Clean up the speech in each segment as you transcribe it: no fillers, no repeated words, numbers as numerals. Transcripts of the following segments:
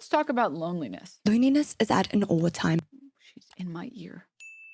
Let's talk about loneliness. Loneliness is at an all-time She's in my ear.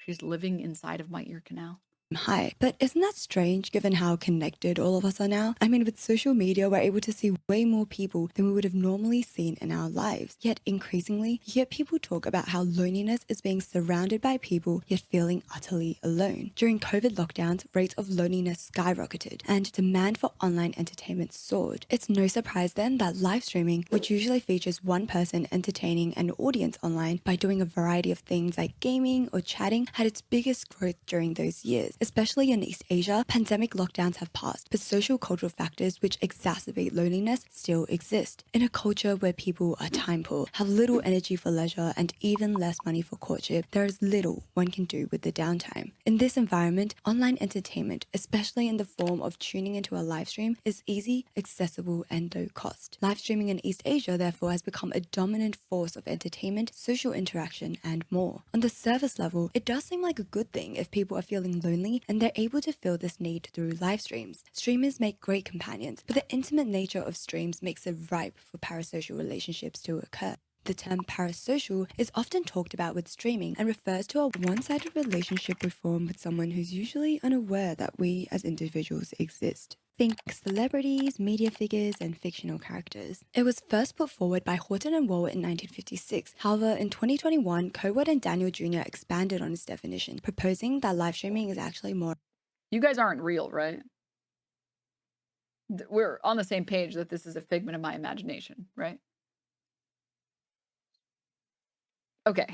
She's living inside of my ear canal. high. But isn't that strange given how connected all of us are now? I mean, with social media, we're able to see way more people than we would have normally seen in our lives. Yet increasingly, you hear people talk about how loneliness is being surrounded by people yet feeling utterly alone. During COVID lockdowns, rates of loneliness skyrocketed and demand for online entertainment soared. It's no surprise then that live streaming, which usually features one person entertaining an audience online by doing a variety of things like gaming or chatting, had its biggest growth during those years. Especially in East Asia, pandemic lockdowns have passed, but social cultural factors which exacerbate loneliness still exist. In a culture where people are time poor, have little energy for leisure, and even less money for courtship, there is little one can do with the downtime. In this environment, online entertainment, especially in the form of tuning into a live stream, is easy, accessible, and low cost. Live streaming in East Asia, therefore, has become a dominant force of entertainment, social interaction, and more. On the surface level, it does seem like a good thing if people are feeling lonely and they're able to fill this need through live streams. Streamers make great companions, but the intimate nature of streams makes it ripe for parasocial relationships to occur. The term parasocial is often talked about with streaming and refers to a one-sided relationship we form with someone who's usually unaware that we as individuals exist. Think celebrities, media figures, and fictional characters. It was first put forward by Horton and Wall in 1956. However, in 2021, Coward and Daniel Jr. expanded on its definition, proposing that live streaming is actually more. You guys aren't real, right? We're on the same page that this is a figment of my imagination, right? Okay,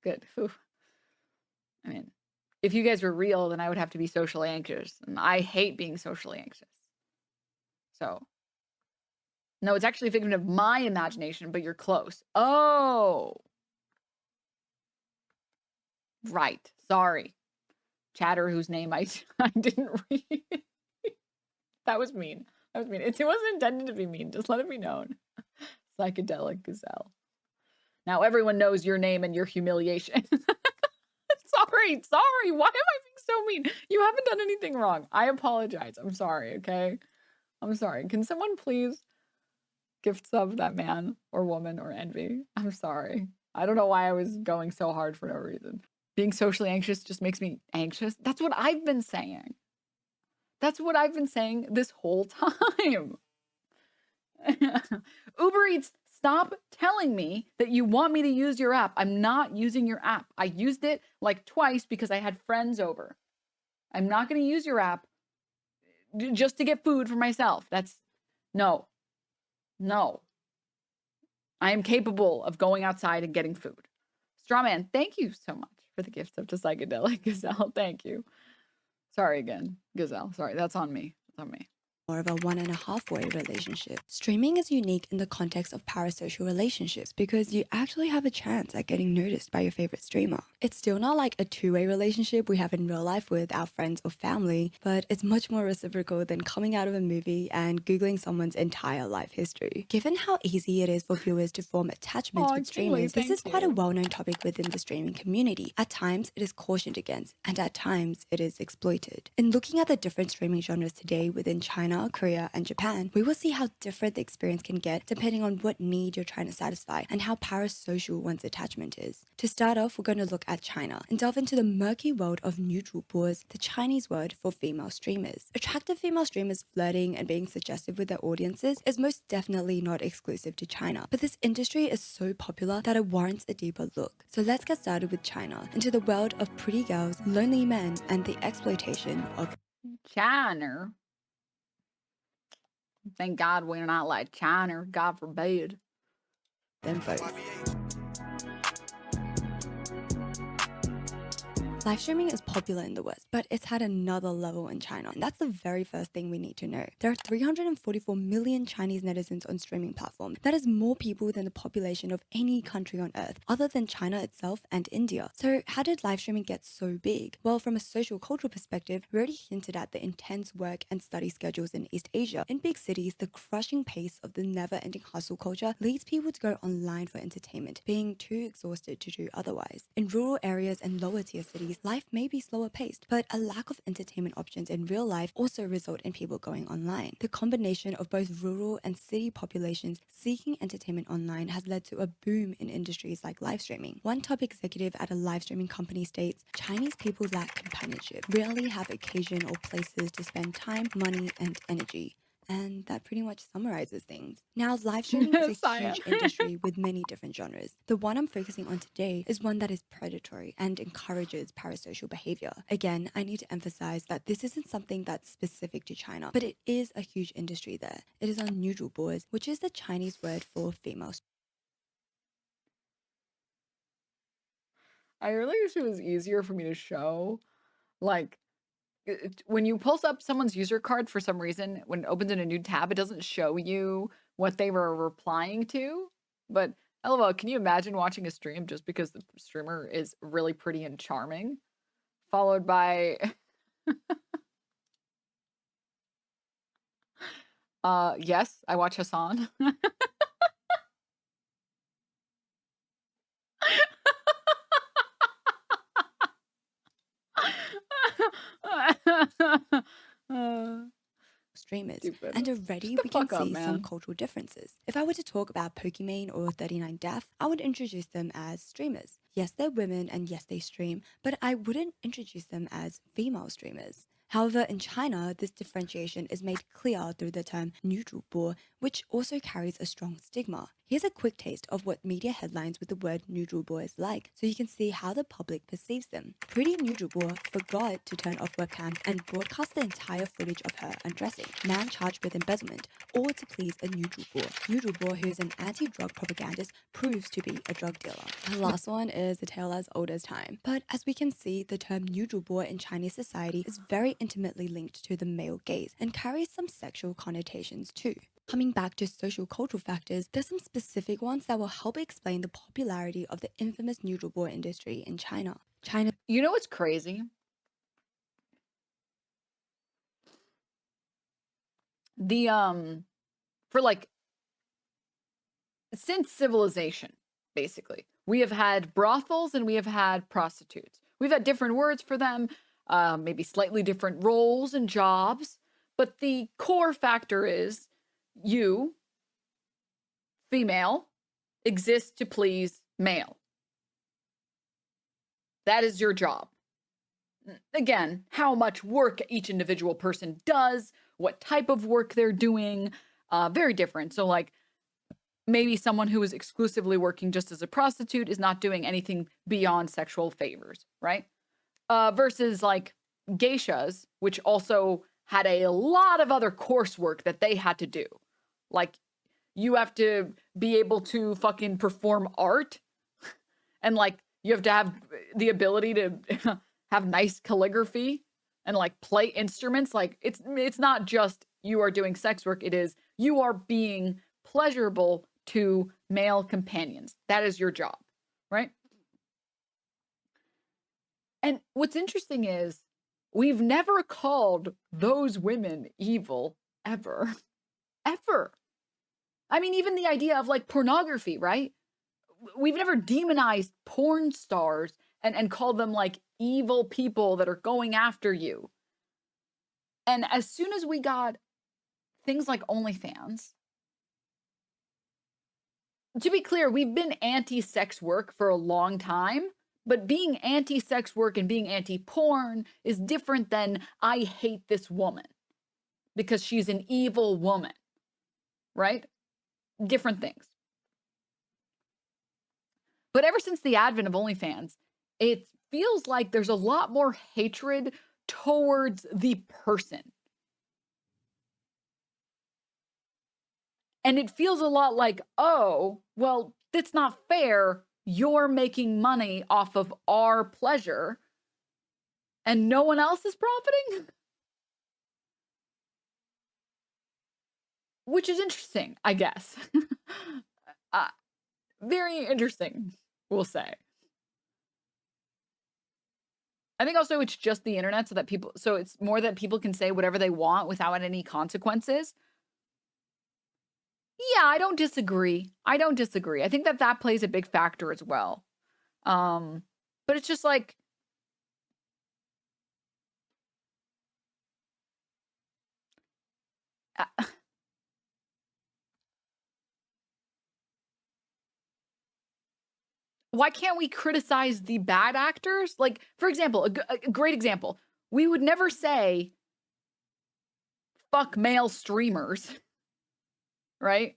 good. Whew. I mean, if you guys were real, then I would have to be socially anxious, and I hate being socially anxious. So, no, it's actually a figment of my imagination, but you're close. Oh, right. Sorry. Chatter, whose name I didn't read. That was mean. That was mean. It wasn't intended to be mean. Just let it be known. Psychedelic gazelle. Now everyone knows your name and your humiliation. Sorry. Why am I being so mean? You haven't done anything wrong. I apologize. I'm sorry, okay? I'm sorry. Can someone please gift sub that man or woman or envy? I'm sorry. I don't know why I was going so hard for no reason. Being socially anxious just makes me anxious. That's what I've been saying. That's what I've been saying this whole time. Uber Eats, stop telling me that you want me to use your app. I'm not using your app. I used it like twice because I had friends over. I'm not going to use your app just to get food for myself. No. I am capable of going outside and getting food. Strawman, thank you so much for the gift of to Psychedelic Gazelle. Thank you. Sorry again, Gazelle. Sorry, that's on me. That's on me. More of a 1.5-way relationship. Streaming is unique in the context of parasocial relationships because you actually have a chance at getting noticed by your favorite streamer. It's still not like a 2-way relationship we have in real life with our friends or family, but it's much more reciprocal than coming out of a movie and Googling someone's entire life history. Given how easy it is for viewers to form attachments with streamers, this is quite a well-known topic within the streaming community. At times, it is cautioned against, and at times, it is exploited. In looking at the different streaming genres today within China, Korea, and Japan, we will see how different the experience can get depending on what need you're trying to satisfy and how parasocial one's attachment is. To start off, we're going to look at China and delve into the murky world of neutral boars, the Chinese word for female streamers. Attractive female streamers flirting and being suggestive with their audiences is most definitely not exclusive to China, but this industry is so popular that it warrants a deeper look. So let's get started with China, into the world of pretty girls, lonely men, and the exploitation of China. Thank God we're not like China. God forbid. them both. Live streaming is popular in the West, but it's had another level in China, and that's the very first thing we need to know. There are 344 million Chinese netizens on streaming platforms. That is more people than the population of any country on earth, other than China itself and India. So how did live streaming get so big? Well, from a social cultural perspective, we already hinted at the intense work and study schedules in East Asia. In big cities, the crushing pace of the never-ending hustle culture leads people to go online for entertainment, being too exhausted to do otherwise. In rural areas and lower tier cities, cities, life may be slower paced, but a lack of entertainment options in real life also result in people going online. The combination of both rural and city populations seeking entertainment online has led to a boom in industries like live streaming. One top executive at a live streaming company states, Chinese people lack companionship, rarely have occasion or places to spend time, money, and energy. And that pretty much summarizes things. Now, live streaming is a Saya. huge industry with many different genres. The one I'm focusing on today is one that is predatory and encourages parasocial behavior. Again, I need to emphasize that this isn't something that's specific to China, but it is a huge industry there. It is on noodle boards, which is the Chinese word for female. I really wish it was easier for me to show. Like, when you pulse up someone's user card for some reason, when it opens in a new tab, it doesn't show you what they were replying to. But LOL, can you imagine watching a stream just because the streamer is really pretty and charming? Followed by yes, I watch Hassan. Streamers, Stupid. and already Shut the we can fuck up, see some man. cultural differences. If I were to talk about Pokimane or 39 Death, I would introduce them as streamers. Yes, they're women and yes, they stream, but I wouldn't introduce them as female streamers. However, in China, this differentiation is made clear through the term neutral bo, which also carries a strong stigma. Here's a quick taste of what media headlines with the word neutral bo is like, so you can see how the public perceives them. Pretty neutral bo forgot to turn off webcam and broadcast the entire footage of her undressing. Man charged with embezzlement, or to please a neutral bo. Neutral bo, who's an anti-drug propagandist, proves to be a drug dealer. The last one is a tale as old as time. But as we can see, the term neutral bo in Chinese society is very intimately linked to the male gaze and carries some sexual connotations too. Coming back to social cultural factors, there's some specific ones that will help explain the popularity of the infamous neutral bo industry in China. You know what's crazy? The for like since civilization, basically, we have had brothels and we have had prostitutes. We've had different words for them, maybe slightly different roles and jobs, but the core factor is you, female, exist to please male. That is your job. Again, how much work each individual person does, what type of work they're doing, very different. So, like, maybe someone who is exclusively working just as a prostitute is not doing anything beyond sexual favors, right? Versus like geishas, which also had a lot of other coursework that they had to do. Like, you have to be able to fucking perform art, and like you have to have the ability to have nice calligraphy and like play instruments. Like, it's not just you are doing sex work, it is you are being pleasurable to male companions. That is your job, right? And what's interesting is we've never called those women evil ever. Ever. I mean, even the idea of like pornography, right? We've never demonized porn stars and called them like evil people that are going after you. And as soon as we got things like OnlyFans, to be clear, we've been anti-sex work for a long time, but being anti-sex work and being anti-porn is different than I hate this woman because she's an evil woman, right? Different things. But ever since the advent of OnlyFans, it feels like there's a lot more hatred towards the person. And it feels a lot like, oh, well, that's not fair. You're making money off of our pleasure and no one else is profiting? Which is interesting, I guess. uh, very interesting, we'll say. I think also it's just the internet so it's more that people can say whatever they want without any consequences. Yeah, I don't disagree. I think that plays a big factor as well. But it's just like, Why can't we criticize the bad actors? Like, for example, a great example. We would never say, "Fuck male streamers," right?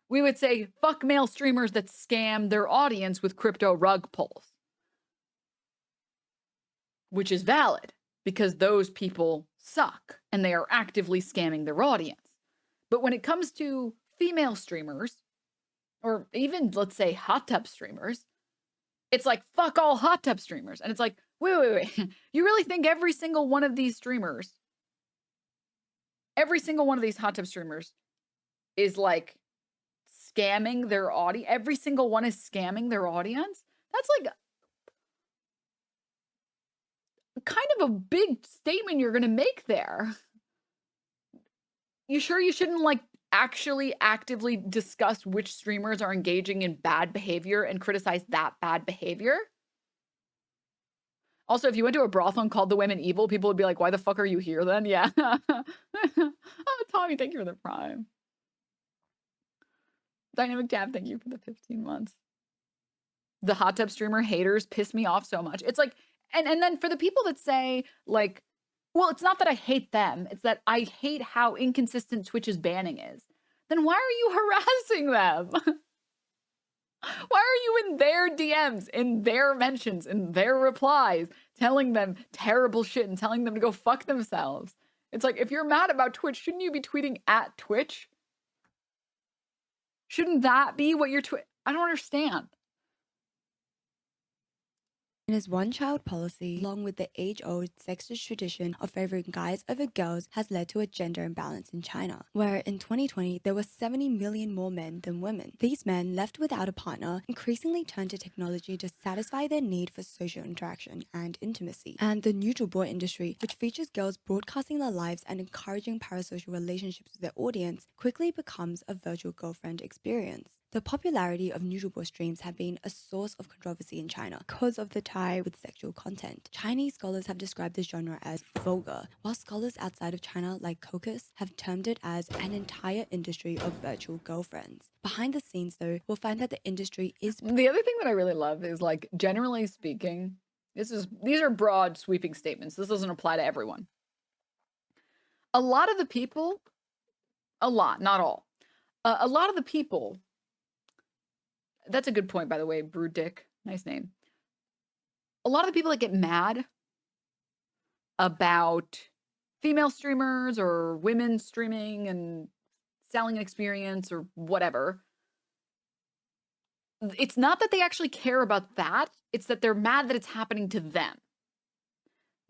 We would say, "Fuck male streamers that scam their audience with crypto rug pulls," which is valid because those people suck and they are actively scamming their audience. But when it comes to female streamers, or even, let's say, hot tub streamers, it's like, fuck all hot tub streamers. And it's like, wait. You really think every single one of these streamers, every single one of these hot tub streamers is like scamming their audience? Every single one is scamming their audience? That's like kind of a big statement you're going to make there. You sure you shouldn't like actually actively discuss which streamers are engaging in bad behavior and criticize that bad behavior? Also, if you went to a brothel and called the women evil, people would be like, why the fuck are you here then? Yeah. Oh, Tommy, thank you for the prime. Dynamic Tab, thank you for the 15 months. The hot tub streamer haters piss me off so much. It's like, and then for the people that say, like, well, it's not that I hate them, it's that I hate how inconsistent Twitch's banning is. Then why are you harassing them? Why are you in their DMs, in their mentions, in their replies, telling them terrible shit and telling them to go fuck themselves? It's like, if you're mad about Twitch, shouldn't you be tweeting at Twitch? Shouldn't that be what you're I don't understand. China's one-child policy, along with the age-old sexist tradition of favoring guys over girls, has led to a gender imbalance in China, where in 2020 there were 70 million more men than women. These men, left without a partner, increasingly turn to technology to satisfy their need for social interaction and intimacy. And the neutral boy industry, which features girls broadcasting their lives and encouraging parasocial relationships with their audience, quickly becomes a virtual girlfriend experience. The popularity of neutral boy streams have been a source of controversy in China because of the tie with sexual content. Chinese scholars have described this genre as vulgar, while scholars outside of China, like Cocos, have termed it as an entire industry of virtual girlfriends. Behind the scenes, though, we'll find that the industry is... The other thing that I really love is, like, generally speaking, these are broad, sweeping statements. This doesn't apply to everyone. A lot of the people, not all, a lot of the people... That's a good point, by the way, Brood Dick. Nice name. A lot of the people that get mad about female streamers or women streaming and selling an experience or whatever, it's not that they actually care about that. It's that they're mad that it's happening to them.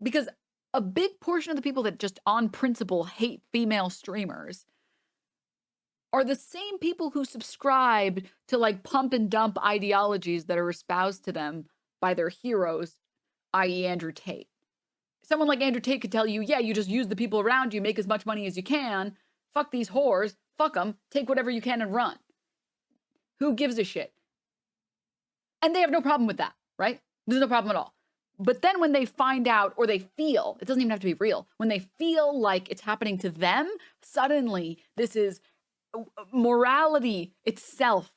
Because a big portion of the people that just on principle hate female streamers are the same people who subscribe to like pump and dump ideologies that are espoused to them by their heroes, i.e. Andrew Tate. Someone like Andrew Tate could tell you, yeah, you just use the people around you, make as much money as you can, fuck these whores, fuck them, take whatever you can and run. Who gives a shit? And they have no problem with that, right? There's no problem at all. But then when they find out, or they feel, it doesn't even have to be real, when they feel like it's happening to them, suddenly this is morality itself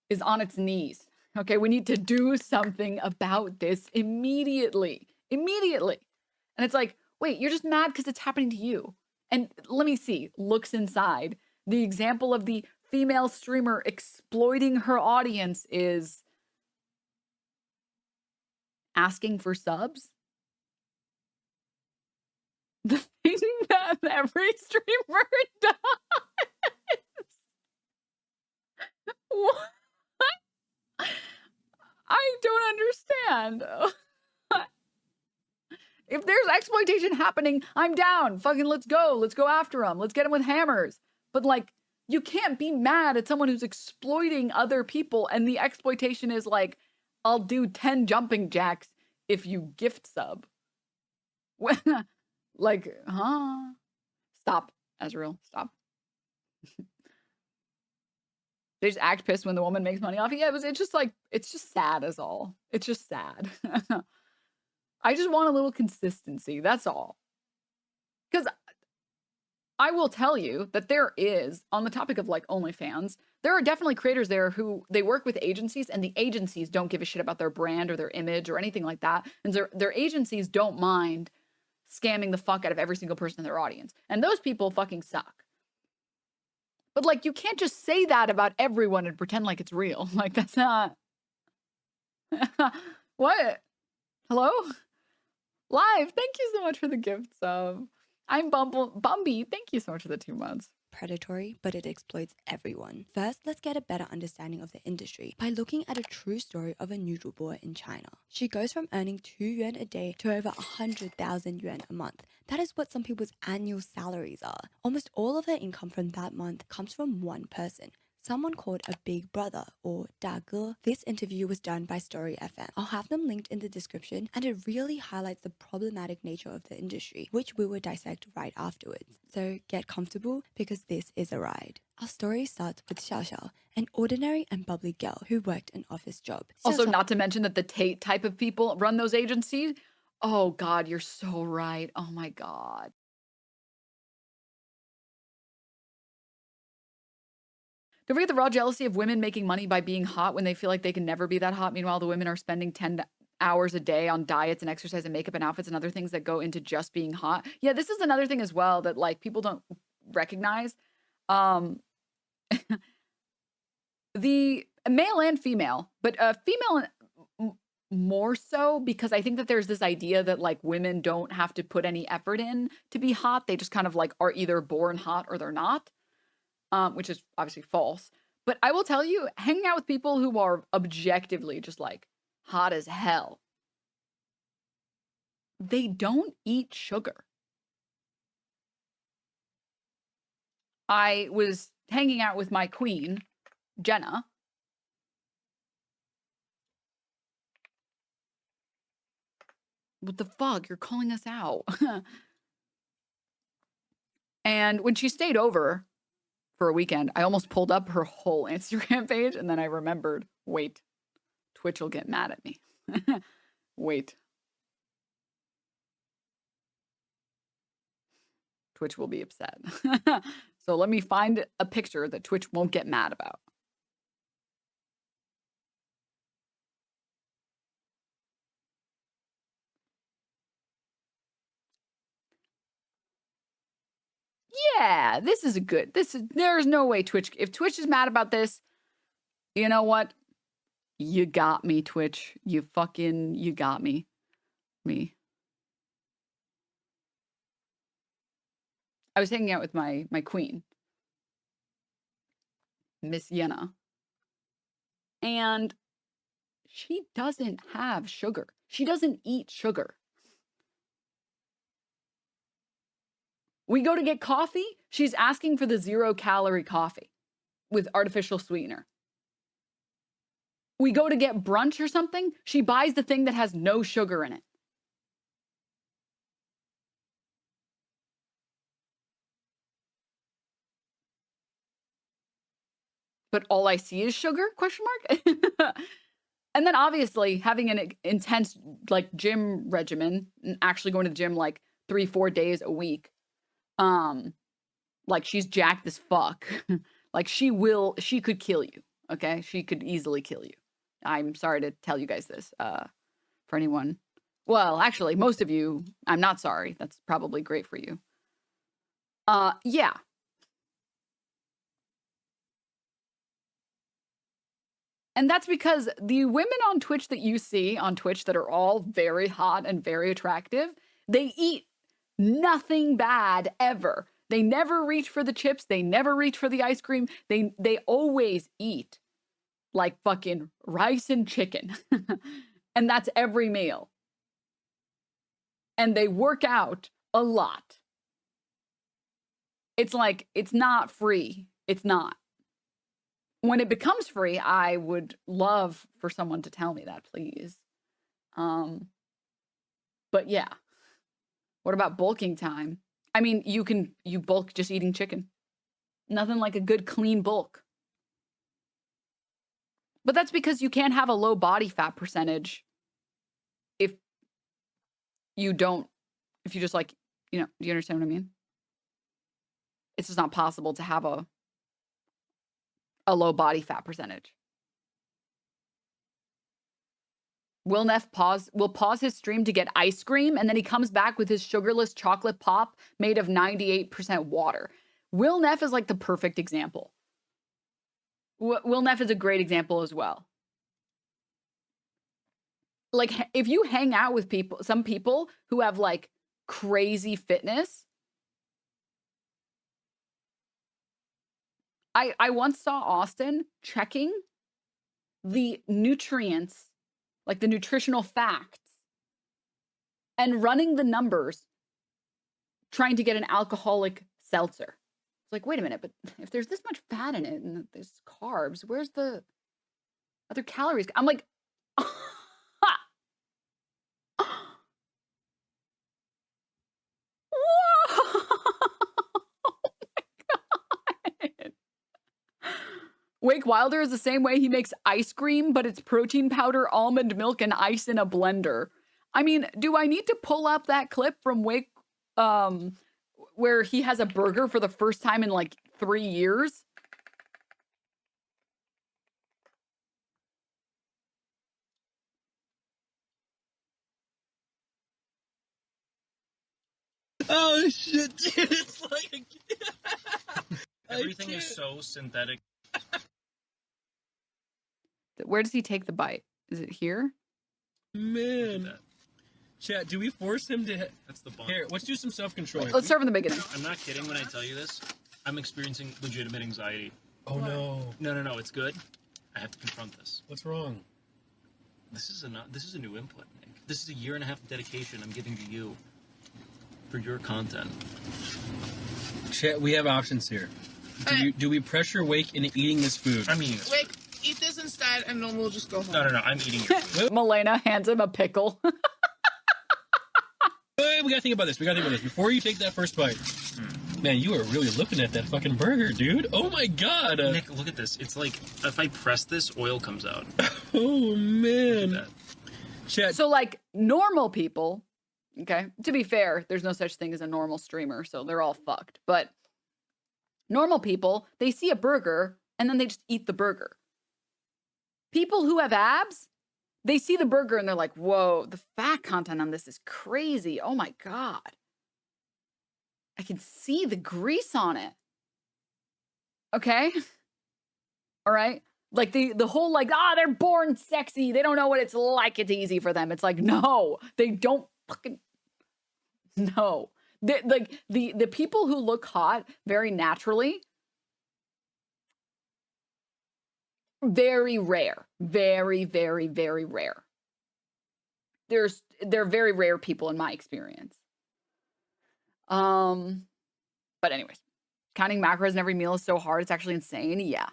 is on its knees. Okay, we need to do something about this immediately. Immediately. And it's like, wait, you're just mad because it's happening to you. And let me see, looks inside. The example of the female streamer exploiting her audience is asking for subs. The thing that every streamer does. What? I don't understand. If there's exploitation happening, I'm down. Fucking let's go. Let's go after them. Let's get them with hammers. But like, you can't be mad at someone who's exploiting other people and the exploitation is like, I'll do 10 jumping jacks if you gift sub. Like, huh? Stop, Ezreal. Stop. They just act pissed when the woman makes money off it. Yeah, it's just like, it's just sad as all. It's just sad. I just want a little consistency. That's all. Because I will tell you that there is, on the topic of like OnlyFans, there are definitely creators there who they work with agencies and the agencies don't give a shit about their brand or their image or anything like that. And their agencies don't mind scamming the fuck out of every single person in their audience. And those people fucking suck. But like, you can't just say that about everyone and pretend like it's real. Like, that's not. What? Hello? Live. Thank you so much for the gift sub. I'm Bumby. Thank you so much for the 2 months. Predatory, but it exploits everyone. First, let's get a better understanding of the industry by looking at a true story of a noodle boy in China. She goes from earning 2 yuan a day to over 100,000 yuan a month. That is what some people's annual salaries are. Almost all of her income from that month comes from one person, someone called a big brother or 大哥. This interview was done by Story FM. I'll have them linked in the description, and it really highlights the problematic nature of the industry, which we will dissect right afterwards. So get comfortable because this is a ride. Our story starts with Xiaoxiao, an ordinary and bubbly girl who worked an office job. Also, not to mention that the Tate type of people run those agencies. Oh God, you're so right. Oh my God. Don't forget the raw jealousy of women making money by being hot when they feel like they can never be that hot. Meanwhile, the women are spending 10 hours a day on diets and exercise and makeup and outfits and other things that go into just being hot. Yeah, this is another thing as well that like people don't recognize. The male and female, but female more so because I think that there's this idea that like women don't have to put any effort in to be hot. They just kind of like are either born hot or they're not. Which is obviously false. But I will tell you, hanging out with people who are objectively just like hot as hell, they don't eat sugar. I was hanging out with my queen, Jenna. What the fuck? You're calling us out. And when she stayed over for a weekend, I almost pulled up her whole Instagram page and then I remembered, wait, Twitch will get mad at me. Wait. Twitch will be upset. So let me find a picture that Twitch won't get mad about. Yeah, this is there's no way Twitch, if Twitch is mad about this, you know what? You got me, Twitch. You got me. I was hanging out with my queen, Miss Yenna, and she doesn't have sugar. She doesn't eat sugar. We go to get coffee, she's asking for the 0-calorie coffee with artificial sweetener. We go to get brunch or something, she buys the thing that has no sugar in it. But all I see is sugar? ? And then obviously having an intense like gym regimen and actually going to the gym like 3-4 days a week. Like she's jacked as fuck. Like she could kill you. Okay? She could easily kill you. I'm sorry to tell you guys this. For anyone. Well, actually, most of you, I'm not sorry. That's probably great for you. Yeah. And that's because the women on Twitch that you see on Twitch that are all very hot and very attractive, they eat nothing bad ever. They never reach for the chips. They never reach for the ice cream. They always eat like fucking rice and chicken. And that's every meal. And they work out a lot. It's like, it's not free. It's not. When it becomes free, I would love for someone to tell me that, please. But yeah. What about bulking time? I mean, you bulk just eating chicken. Nothing like a good clean bulk. But that's because you can't have a low body fat percentage if you just like, do you understand what I mean? It's just not possible to have a low body fat percentage. Will Neff will pause his stream to get ice cream, and then he comes back with his sugarless chocolate pop made of 98% water. Will Neff is like the perfect example. Will Neff is a great example as well. Like, if you hang out with people, some people who have like crazy fitness. I once saw Austin checking the nutrients, like the nutritional facts, and running the numbers, trying to get an alcoholic seltzer. It's like, wait a minute, but if there's this much fat in it and there's carbs, where's the other calories? I'm like, Wake Wilder is the same way. He makes ice cream, but it's protein powder, almond milk, and ice in a blender. I mean, do I need to pull up that clip from Wake, where he has a burger for the first time in like 3 years? Oh shit, dude! It's like everything is so synthetic. Where does he take the bite? Is it here? Man, chat. Do we force him to? That's the bond. Here, let's do some self-control. Let's start from the beginning. I'm not kidding when I tell you this. I'm experiencing legitimate anxiety. Oh no! No, it's good. I have to confront this. What's wrong? This is a new input, Nick. This is a 1.5 years of dedication I'm giving to you for your content. Chat. We have options here. Do we pressure Wake into eating this food? I'm eating this food. Wake, eat this instead, and then we'll just go home. No, I'm eating your food. Milena hands him a pickle. Hey, we gotta think about this. Before you take that first bite. Man, you are really looking at that fucking burger, dude. Oh my god. Nick, look at this. It's like, if I press this, oil comes out. Oh man. Chat. So like normal people, okay, to be fair, there's no such thing as a normal streamer, so they're all fucked. But normal people, they see a burger and then they just eat the burger. People who have abs, they see the burger and they're like, whoa, the fat content on this is crazy. Oh my God. I can see the grease on it. Okay? All right? Like the whole like, they're born sexy. They don't know what it's like. It's easy for them. It's like, no, they don't fucking, no. The people who look hot very naturally, very rare. Very, very, very rare. They're very rare people in my experience. But anyways, counting macros in every meal is so hard. It's actually insane. Yeah.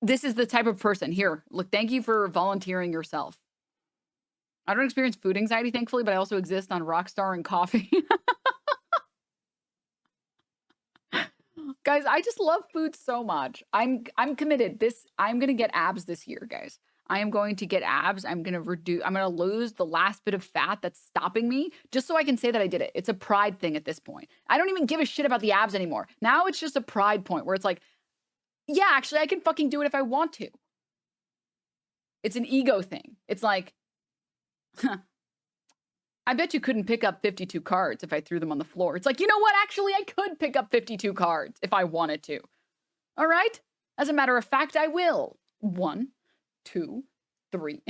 This is the type of person here. Look, thank you for volunteering yourself. I don't experience food anxiety, thankfully, but I also exist on Rockstar and coffee. Guys, I just love food so much. I'm committed. I'm going to get abs this year, guys. I am going to get abs. I'm going to lose the last bit of fat that's stopping me just so I can say that I did it. It's a pride thing at this point. I don't even give a shit about the abs anymore. Now it's just a pride point where it's like, yeah, actually I can fucking do it if I want to. It's an ego thing. It's like, I bet you couldn't pick up 52 cards if I threw them on the floor. It's like, you know what? Actually, I could pick up 52 cards if I wanted to. All right? As a matter of fact, I will. 1, 2, 3.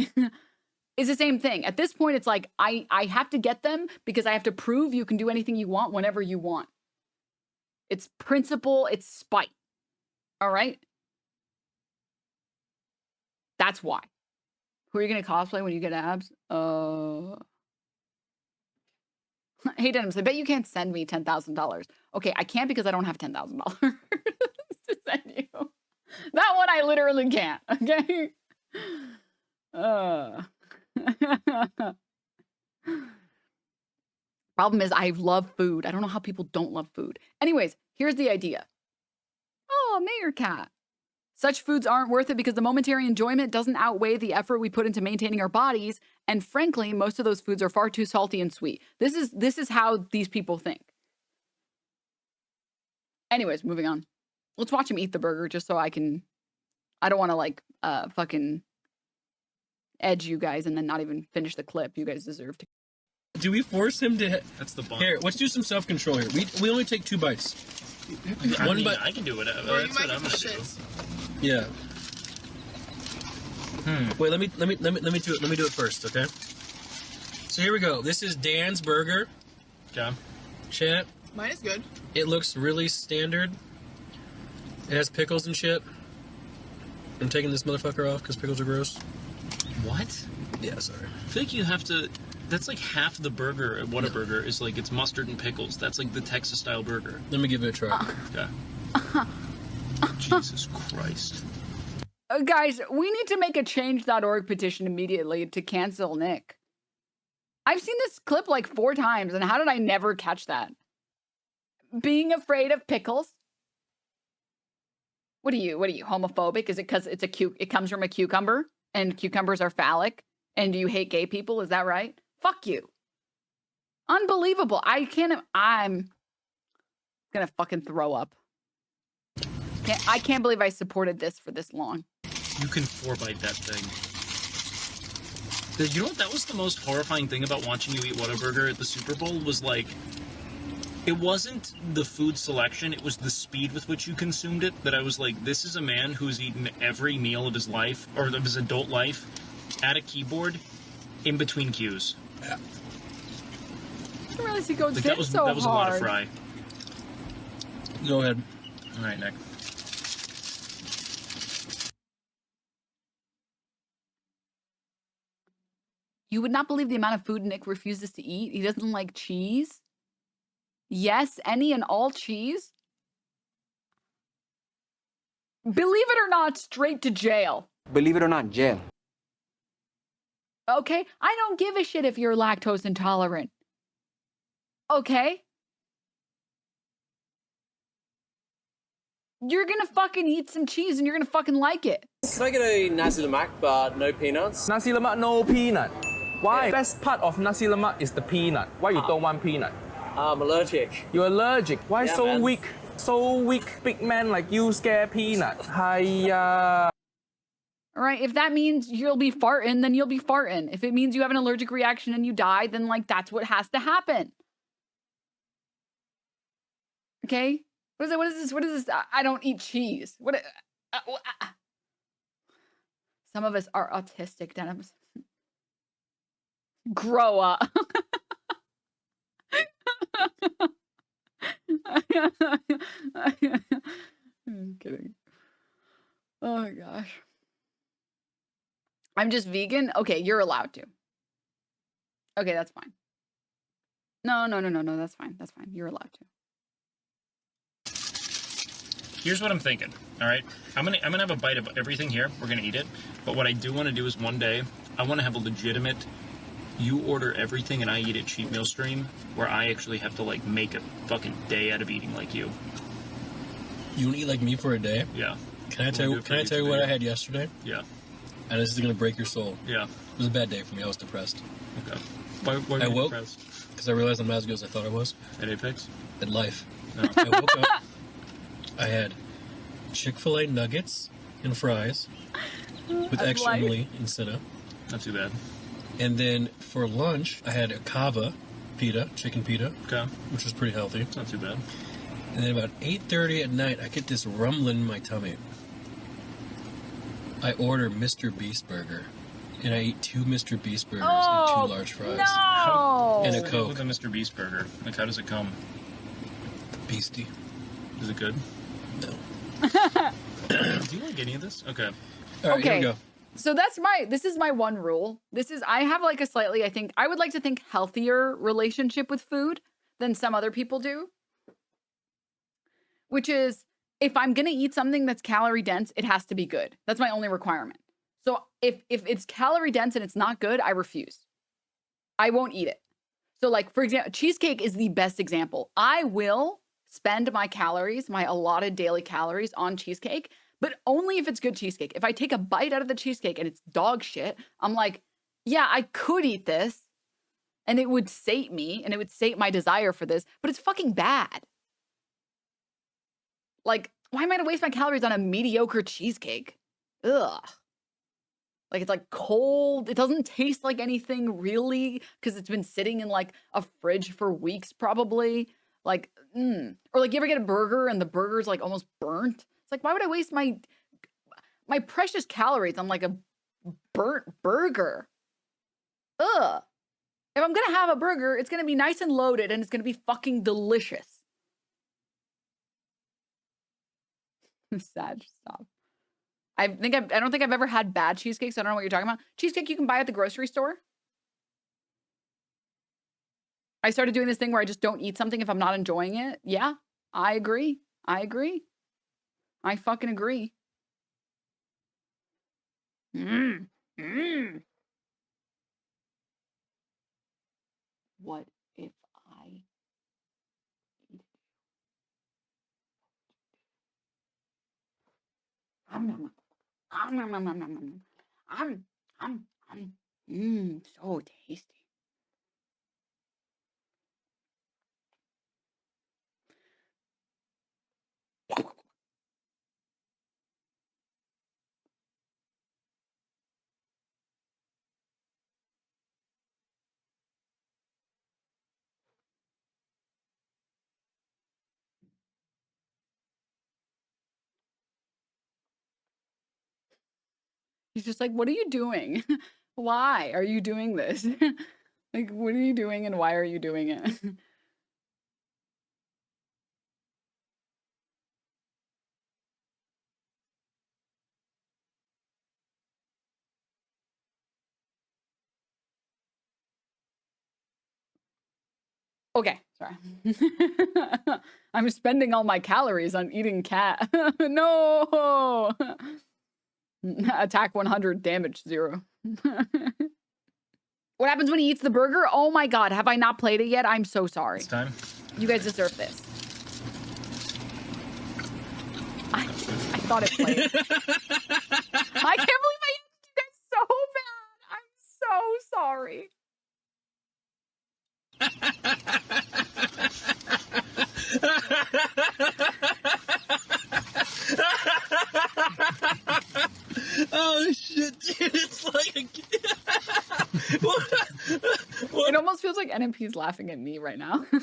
It's the same thing. At this point, it's like, I have to get them because I have to prove you can do anything you want whenever you want. It's principle, it's spite. All right? That's why. Who are you going to cosplay when you get abs? Hey, Denims, I bet you can't send me $10,000. Okay, I can't because I don't have $10,000 to send you. That one I literally can't, okay? Problem is, I love food. I don't know how people don't love food. Anyways, here's the idea. Oh, Mayor Cat. Such foods aren't worth it because the momentary enjoyment doesn't outweigh the effort we put into maintaining our bodies. And frankly, most of those foods are far too salty and sweet. This is how these people think. Anyways, moving on. Let's watch him eat the burger just so I don't want to like fucking edge you guys and then not even finish the clip. You guys deserve to. Do we force him to? That's the bun. Here, let's do some self-control here. We only take 2 bites. One bite. I can do whatever. Or you That's might what I'm get the gonna do. shits. Yeah. Wait, let me do it. Let me do it first, okay? So here we go. This is Dan's burger. Okay. Chat. Mine is good. It looks really standard. It has pickles and shit. I'm taking this motherfucker off because pickles are gross. What? Yeah, sorry. I feel like you have to. That's like half the burger at Whataburger is like it's mustard and pickles. That's like the Texas style burger. Let me give it a try. Okay. Jesus Christ. Guys, we need to make a change.org petition immediately to cancel Nick. I've seen this clip like 4 times, and how did I never catch that? Being afraid of pickles? What are you, homophobic? Is it because it comes from a cucumber, and cucumbers are phallic, and do you hate gay people? Is that right? Fuck you. Unbelievable. I'm gonna fucking throw up. I can't believe I supported this for this long. You can 4-bite that thing. You know what? That was the most horrifying thing about watching you eat Whataburger at the Super Bowl was like, it wasn't the food selection, it was the speed with which you consumed it that I was like, this is a man who's eaten every meal of his life, or of his adult life, at a keyboard, in between cues. I didn't realize he goes Like, in that was so a lot of hard. fry. Go ahead. All right, Nick. You would not believe the amount of food Nick refuses to eat. He doesn't like cheese. Yes, any and all cheese. Believe it or not, straight to jail. Believe it or not, jail. Okay? I don't give a shit if you're lactose intolerant. Okay? You're gonna fucking eat some cheese and you're gonna fucking like it. Can I get a nasi lemak but no peanuts? Nasi lemak no peanut. Why? Best part of nasi lemak is the peanut. Why you don't want peanut? I'm allergic. You're allergic. Why Yeah, so man. weak? So weak, big man like you scare peanut. Hiya. All right, if that means you'll be farting, then you'll be farting. If it means you have an allergic reaction and you die, then like that's what has to happen. Okay? What is this? What is this? I don't eat cheese. Some of us are autistic, Denims. Grow up. I'm kidding. Oh my gosh. I'm just vegan? Okay, you're allowed to. Okay, that's fine. No, that's fine. That's fine. You're allowed to. Here's what I'm thinking. All right, I'm gonna have a bite of everything here. We're gonna eat it. But what I do want to do is one day I want to have a legitimate. You order everything and I eat it cheat meal stream where I actually have to like make a fucking day out of eating like you. You want to eat like me for a day? Yeah. Can I tell you what I had yesterday? Yeah. And this is gonna break your soul. Yeah. It was a bad day for me. I was depressed. Okay. Why were I you woke depressed? because I realized I'm not as good as I thought I was At Apex? at life. No. I woke up. I had Chick-fil-A nuggets and fries with At extra life. Emily and Senna. Not too bad. And then for lunch, I had a kava pita, chicken pita, Okay. which was pretty healthy. Not too bad. And then about 8:30 at night, I get this rumbling in my tummy. I order Mr. Beast burger, and I eat 2 Mr. Beast burgers and 2 large fries. No. And a What's Coke. with the Mr. Beast burger? Like, how does it come? Beastie. Is it good? No. Do you like any of this? Okay. All right, here Okay. we go. So this is my one rule. I have like a slightly, I would like to think healthier relationship with food than some other people do. Which is, if I'm going to eat something that's calorie dense, it has to be good. That's my only requirement. So if it's calorie dense and it's not good, I refuse. I won't eat it. So like, for example, cheesecake is the best example. I will spend my calories, my allotted daily calories on cheesecake, but only if it's good cheesecake. If I take a bite out of the cheesecake and it's dog shit, I'm like, yeah, I could eat this and it would sate me and it would sate my desire for this, but it's fucking bad. Like, why am I gonna waste my calories on a mediocre cheesecake? Ugh. Like, it's like cold. It doesn't taste like anything really because it's been sitting in like a fridge for weeks probably. Like, or like you ever get a burger and the burger's like almost burnt? It's like, why would I waste my precious calories on like a burnt burger? Ugh. If I'm gonna have a burger, it's gonna be nice and loaded and it's gonna be fucking delicious. Sad, stop. I don't think I've ever had bad cheesecakes. I don't know what you're talking about. Cheesecake you can buy at the grocery store. I started doing this thing where I just don't eat something if I'm not enjoying it. Yeah, I agree. I fucking agree. What if I eat so tasty. He's just like, what are you doing? Why are you doing this? Like, what are you doing and why are you doing it? Okay, sorry. I'm spending all my calories on eating cat. No! Attack 100, damage 0. What happens when he eats the burger? Oh my god, have I not played it yet? I'm so sorry. It's time. You guys deserve this. I thought it played. I can't believe I hit you guys so bad. I'm so sorry. Oh shit, dude! It's like It almost feels like NMP's laughing at me right now. 5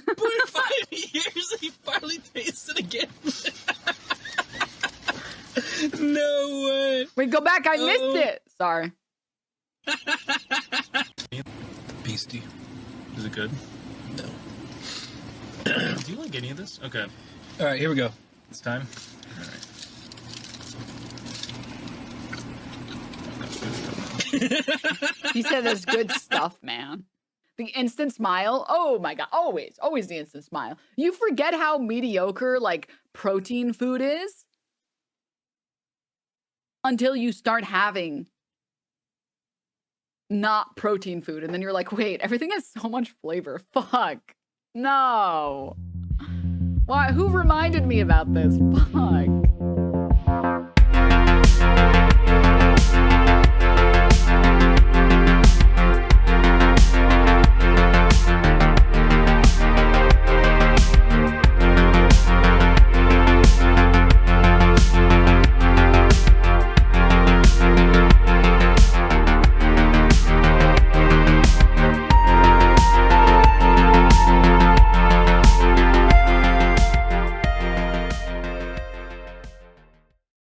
years, he finally tasted again. No way. Wait, go back. I missed it. Sorry. Beastie. Is it good? No. Do you like any of this? Okay. All right, here we go. It's time. All right. He said there's good stuff, man. The instant smile. Oh my god. Always the instant smile. You forget how mediocre like protein food is until you start having not protein food. And then you're like, wait, everything has so much flavor. Fuck. No. Why? Who reminded me about this? Fuck.